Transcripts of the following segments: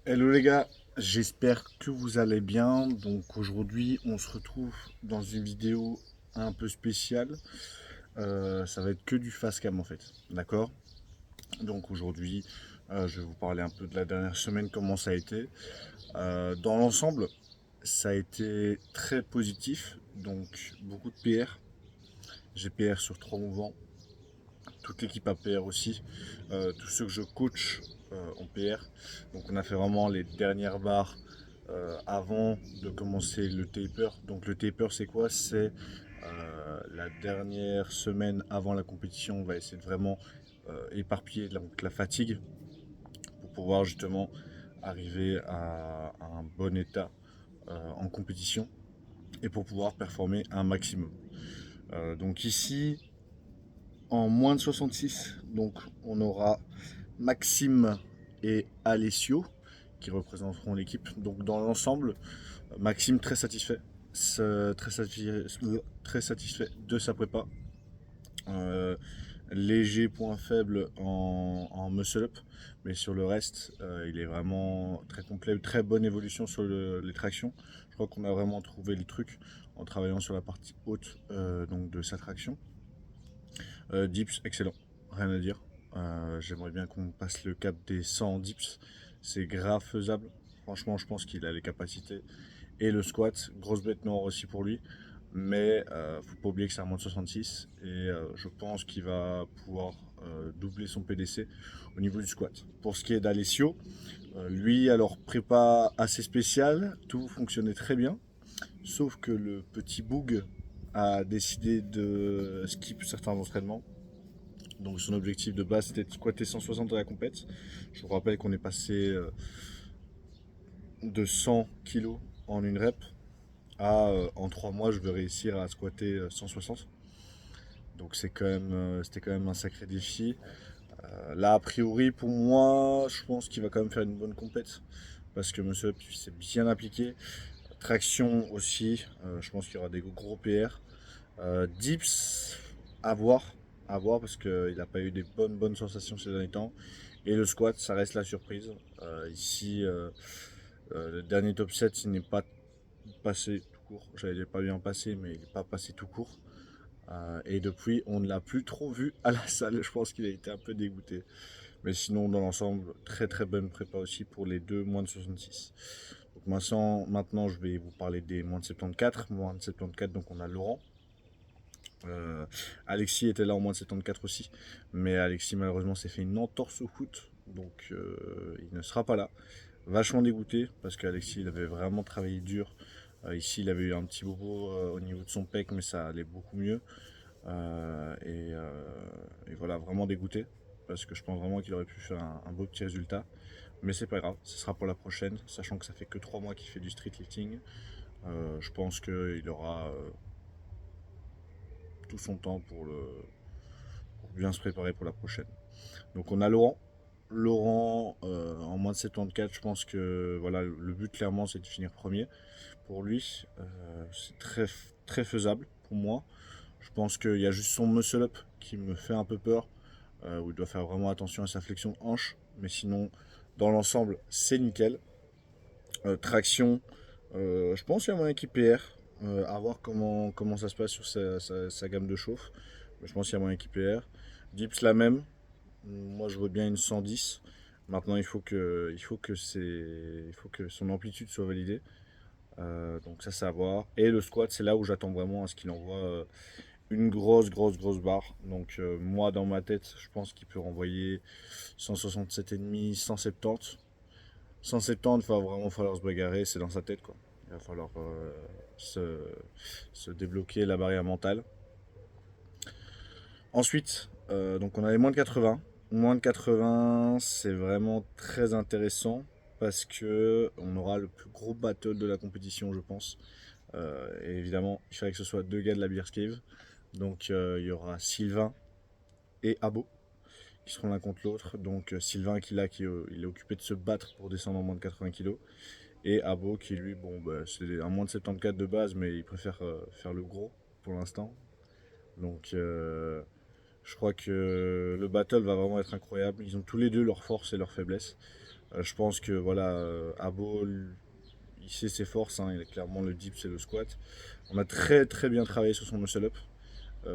Hello les gars, j'espère que vous allez bien. Donc aujourd'hui on se retrouve dans une vidéo un peu spéciale. Ça va être que du fast cam en fait, d'accord? Donc aujourd'hui je vais vous parler un peu de la dernière semaine, comment ça a été. Dans l'ensemble, ça a été très positif, donc beaucoup de PR. J'ai PR sur 3 mouvements, toute l'équipe a PR aussi, tous ceux que je coach ont PR. Donc on a fait vraiment les dernières barres avant de commencer le taper. Donc le taper c'est quoi? C'est la dernière semaine avant la compétition, on va essayer de vraiment éparpiller donc, la fatigue pour pouvoir justement arriver à un bon état en compétition et pour pouvoir performer un maximum. Donc ici, en moins de 66, donc on aura Maxime et Alessio qui représenteront l'équipe. Donc dans l'ensemble, Maxime très satisfait, très satisfait de sa prépa. Euh, Léger point faible en muscle up, mais sur le reste, il est vraiment très complet, très bonne évolution sur les tractions. Je crois qu'on a vraiment trouvé le truc en travaillant sur la partie haute donc de sa traction. Dips, excellent, rien à dire. J'aimerais bien qu'on passe le cap des 100 dips. C'est grave faisable. Franchement, je pense qu'il a les capacités. Et le squat, grosse bête noire aussi pour lui. Mais faut pas oublier que c'est un moins de 66. Et je pense qu'il va pouvoir doubler son PDC au niveau du squat. Pour ce qui est d'Alessio, lui, alors prépa assez spéciale. Tout fonctionnait très bien. Sauf que le petit boug a décidé de skip certains entraînements. Donc son objectif de base c'était de squatter 160 à la compète. Je vous rappelle qu'on est passé de 100 kilos en une rep à en 3 mois je veux réussir à squatter 160. Donc c'était quand même un sacré défi. Là a priori pour moi je pense qu'il va quand même faire une bonne compète parce que Monsieur Up s'est bien appliqué. Traction aussi, je pense qu'il y aura des gros PR. Dips, à voir, à voir parce qu'il n'a pas eu des bonnes sensations ces derniers temps. Et le squat, ça reste la surprise. Ici, le dernier top 7, il n'est pas passé tout court. J'allais dire pas bien passé, mais il n'est pas passé tout court. Et depuis, on ne l'a plus trop vu à la salle. Je pense qu'il a été un peu dégoûté. Mais sinon, dans l'ensemble, très bonne prépa aussi pour les deux moins de 66. Donc maintenant, je vais vous parler des moins de 74. Moins de 74, donc on a Laurent. Euh, Alexis était là en moins de 74 aussi, mais Alexis malheureusement s'est fait une entorse au foot, donc il ne sera pas là. Vachement dégoûté parce qu'Alexis il avait vraiment travaillé dur. Ici il avait eu un petit bobo au niveau de son pec, mais ça allait beaucoup mieux. Et voilà, vraiment dégoûté parce que je pense vraiment qu'il aurait pu faire un beau petit résultat. Mais c'est pas grave, ce sera pour la prochaine, sachant que ça fait que 3 mois qu'il fait du street lifting. Je pense qu'il aura tout son temps pour bien se préparer pour la prochaine. Donc on a Laurent. Laurent en moins de 74, je pense que voilà, le but clairement c'est de finir premier. Pour lui, c'est très faisable pour moi. Je pense qu'il y a juste son muscle up qui me fait un peu peur, où il doit faire vraiment attention à sa flexion de hanche. Mais sinon, dans l'ensemble, c'est nickel. Traction, je pense qu'il y a moyen qu'il PR. À voir comment ça se passe sur sa gamme de chauffe. Mais je pense qu'il y a moyen qu'il PR. Dips la même. Moi, je vois bien une 110. Maintenant, il faut que son amplitude soit validée. Donc ça, c'est à voir. Et le squat, c'est là où j'attends vraiment à ce qu'il envoie une grosse barre. Donc moi, dans ma tête, je pense qu'il peut renvoyer 167,5, 170. 170, il va vraiment falloir se bagarrer, c'est dans sa tête, quoi. Il va falloir se, se débloquer la barrière mentale. Ensuite, donc on a les moins de 80. Moins de 80, c'est vraiment très intéressant parce que on aura le plus gros battle de la compétition, je pense. Et évidemment, il fallait que ce soit deux gars de la Beers Cave. Donc il y aura Sylvain et Abo qui seront l'un contre l'autre. Donc Sylvain il est occupé de se battre pour descendre en moins de 80 kg. Et Abo qui lui, bon, bah, c'est un moins de 74 de base, mais il préfère faire le gros pour l'instant. Donc je crois que le battle va vraiment être incroyable. Ils ont tous les deux leurs forces et leurs faiblesses. Je pense que voilà, Abo, il sait ses forces, hein, il a clairement le dips et le squat. On a très très bien travaillé sur son muscle up.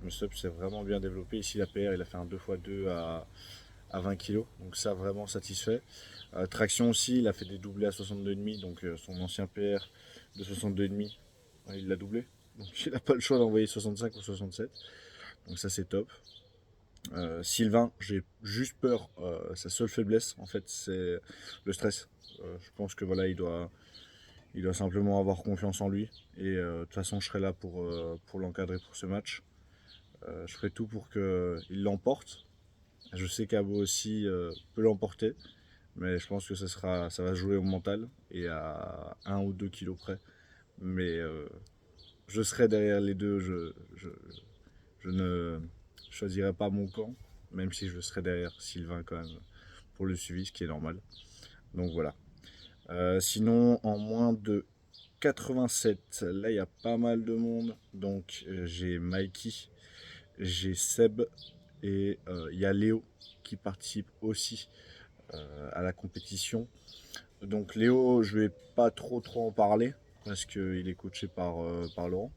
Muscle up s'est vraiment bien développé. Ici, la PR, il a fait un 2x2 à 20 kg, donc ça vraiment satisfait. Traction aussi, il a fait des doublés à 62,5, donc son ancien PR de 62,5, il l'a doublé. Donc il n'a pas le choix d'envoyer 65 ou 67, donc ça c'est top. Sylvain, j'ai juste peur, sa seule faiblesse en fait c'est le stress. Je pense que voilà, il doit simplement avoir confiance en lui. Et de toute façon, je serai là pour l'encadrer pour ce match. Je ferai tout pour qu'il l'emporte. Je sais qu'Abo aussi peut l'emporter. Mais je pense que ça va se jouer au mental et à 1 ou 2 kilos près. Mais je serai derrière les deux. Je ne choisirai pas mon camp, même si je serai derrière Sylvain quand même pour le suivi, ce qui est normal. Donc voilà. Sinon, en moins de 87, là il y a pas mal de monde. Donc j'ai Mikey, j'ai Seb et il y a Léo qui participe aussi à la compétition. Donc Léo, je vais pas trop en parler parce qu'il est coaché par Laurent.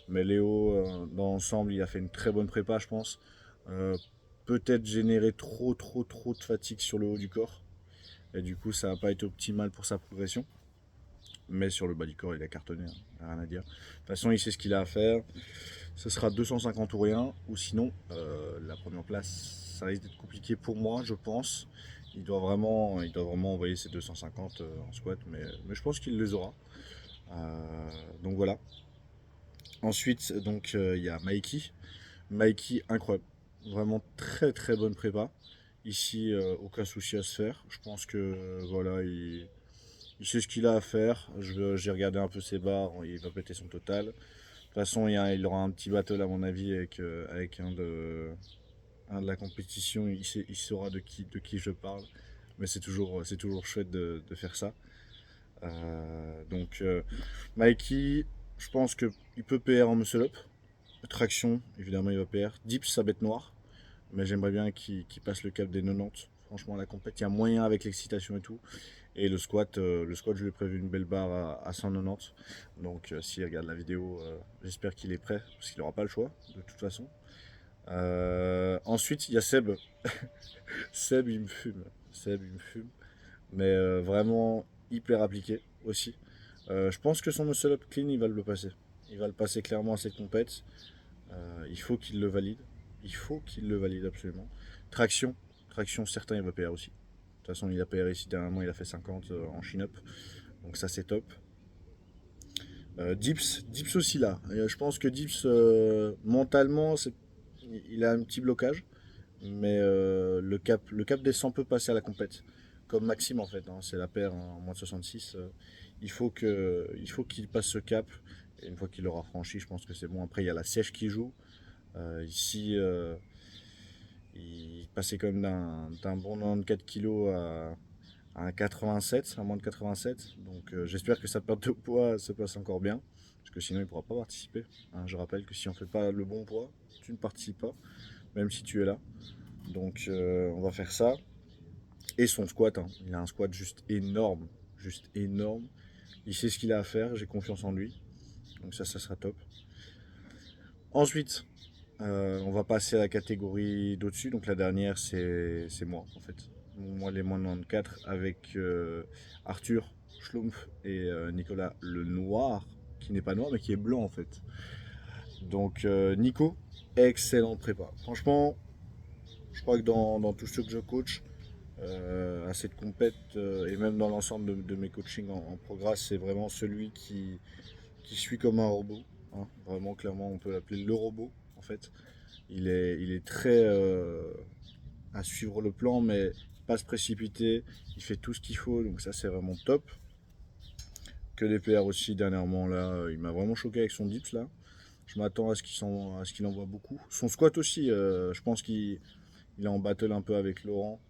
Mais Léo, dans l'ensemble, il a fait une très bonne prépa, je pense. Euh, Peut-être générer trop de fatigue sur le haut du corps. Et du coup, ça n'a pas été optimal pour sa progression. Mais sur le bas du corps, il a cartonné, hein, rien à dire. De toute façon, il sait ce qu'il a à faire. Ce sera 250 ou rien. Ou sinon, la première place, ça risque d'être compliqué pour moi, je pense. Il doit vraiment envoyer ses 250 en squat, mais je pense qu'il les aura. Donc voilà. Ensuite, donc il y a Mikey. Mikey, incroyable. Vraiment très très bonne prépa. Ici, aucun souci à se faire. Je pense que voilà, il sait ce qu'il a à faire. J'ai regardé un peu ses barres, il va péter son total. De toute façon, il aura un petit battle à mon avis avec un de la compétition. Il saura de qui je parle. Mais c'est toujours chouette de faire ça. Donc, Mikey, je pense qu'il peut PR en muscle up. Traction, évidemment, il va PR. Dips, sa bête noire. Mais j'aimerais bien qu'il passe le cap des 90. Franchement, la compète, il y a moyen avec l'excitation et tout. Et le squat, je lui ai prévu une belle barre à 190. Donc, s'il regarde la vidéo, j'espère qu'il est prêt, parce qu'il n'aura pas le choix, de toute façon. Ensuite, il y a Seb. Seb, il me fume. Seb, il me fume. Mais vraiment hyper appliqué aussi. Je pense que son muscle up clean, il va le passer. Il va le passer clairement à cette compète. Il faut qu'il le valide. Il faut qu'il le valide absolument. Traction. Traction, certain, il va PR aussi. De toute façon, il a PR ici dernièrement, il a fait 50 en chin-up. Donc ça, c'est top. Dips aussi là. Je pense que Dips, mentalement, il a un petit blocage. Mais le cap des 100 peut passer à la compète. Comme Maxime en fait, hein, c'est la paire en moins de 66. Il faut qu'il passe ce cap. Et une fois qu'il l'aura franchi, je pense que c'est bon. Après, il y a la sèche qui joue. Ici, il passait quand même d'un bon 94 kg à un 87, à moins de 87. Donc j'espère que sa perte de poids se passe encore bien. Parce que sinon, il ne pourra pas participer. Hein, je rappelle que si on ne fait pas le bon poids, tu ne participes pas, même si tu es là. Donc on va faire ça. Et son squat, hein. Il a un squat juste énorme. Juste énorme. Il sait ce qu'il a à faire, j'ai confiance en lui. Donc ça sera top. Ensuite, on va passer à la catégorie d'au-dessus. Donc la dernière, c'est moi en fait. Moi les moins de 94 avec Arthur Schlumpf et Nicolas le noir, qui n'est pas noir mais qui est blanc en fait. Donc Nico, excellent prépa. Franchement, je crois que dans tout ce que je coach, à cette compète et même dans l'ensemble de mes coachings en progrès, c'est vraiment celui qui suit comme un robot, hein. Vraiment, clairement, on peut l'appeler le robot en fait. Il est très à suivre le plan, mais pas se précipiter. Il fait tout ce qu'il faut, donc ça c'est vraiment top. Que les PR aussi dernièrement là, il m'a vraiment choqué avec son dips là. Je m'attends à ce qu'il envoie beaucoup. Son squat aussi, je pense qu'il est en battle un peu avec Laurent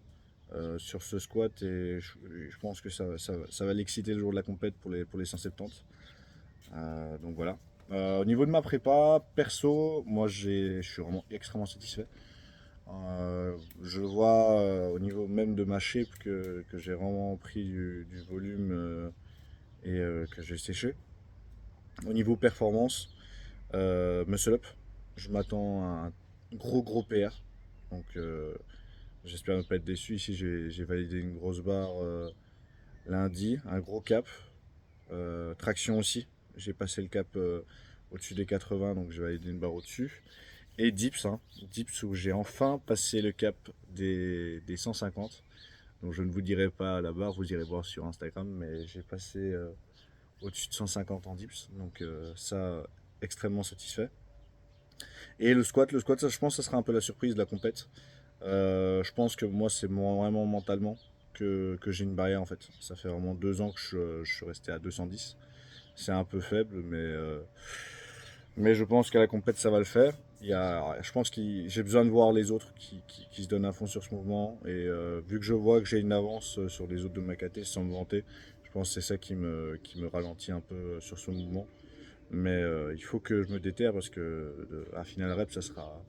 sur ce squat et je pense que ça va l'exciter le jour de la compète pour les 170. Donc voilà. Au niveau de ma prépa, perso, moi je suis vraiment extrêmement satisfait. Je vois au niveau même de ma shape que j'ai vraiment pris du volume que j'ai séché. Au niveau performance, muscle up, je m'attends à un gros PR. Donc j'espère ne pas être déçu. Ici j'ai validé une grosse barre lundi, un gros cap. Traction aussi, j'ai passé le cap au-dessus des 80, donc j'ai validé une barre au-dessus. Et dips, hein, dips où j'ai enfin passé le cap des 150. Donc je ne vous dirai pas la barre, vous irez voir sur Instagram, mais j'ai passé au-dessus de 150 en dips. Donc ça, extrêmement satisfait. Et le squat, ça, je pense que ça sera un peu la surprise de la compète. Je pense que moi, c'est vraiment mentalement que j'ai une barrière en fait. Ça fait vraiment 2 ans que je suis resté à 210. C'est un peu faible, mais je pense qu'à la compète, ça va le faire. Je pense que j'ai besoin de voir les autres qui se donnent à fond sur ce mouvement. Et vu que je vois que j'ai une avance sur les autres de ma caté sans me vanter, je pense que c'est ça qui me ralentit un peu sur ce mouvement. Mais il faut que je me déterre parce que à final rep, ça sera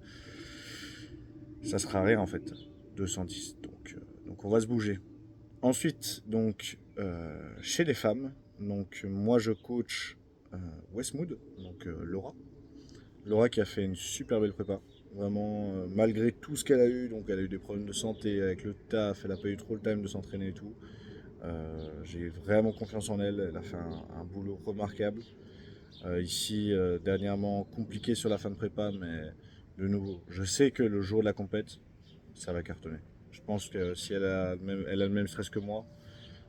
rien en fait. 210. Donc on va se bouger. Ensuite, donc, chez les femmes, donc moi je coach Westmood, donc Laura. Laura qui a fait une super belle prépa. Vraiment, malgré tout ce qu'elle a eu, donc elle a eu des problèmes de santé avec le taf, elle n'a pas eu trop le time de s'entraîner et tout. J'ai vraiment confiance en elle, elle a fait un boulot remarquable. Ici, dernièrement, compliqué sur la fin de prépa, mais de nouveau, je sais que le jour de la compète, ça va cartonner. Je pense que si elle a le même stress que moi,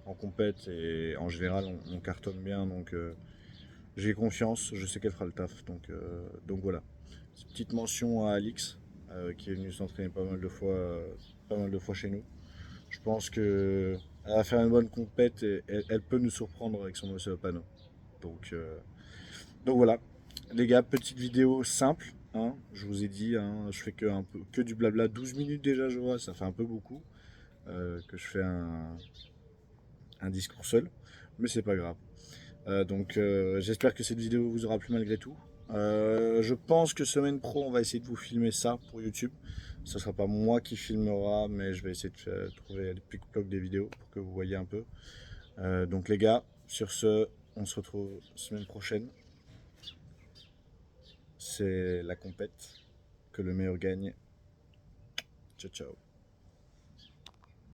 en compète et en général on cartonne bien donc j'ai confiance, je sais qu'elle fera le taf donc voilà. Petite mention à Alix qui est venue s'entraîner pas mal de fois chez nous. Je pense que elle va faire une bonne compète et elle peut nous surprendre avec son muscle panneau. Donc, euh, donc voilà. Les gars, petite vidéo simple. Hein, je vous ai dit, hein, je fais que du blabla. 12 minutes déjà, je vois, ça fait un peu beaucoup que je fais un discours seul, mais c'est pas grave. Donc j'espère que cette vidéo vous aura plu malgré tout. Je pense que semaine pro, on va essayer de vous filmer ça pour YouTube. Ce sera pas moi qui filmera, mais je vais essayer de trouver des pic-plocs des vidéos pour que vous voyez un peu. Donc les gars, sur ce, on se retrouve semaine prochaine. C'est la compète, que le meilleur gagne. Ciao ciao.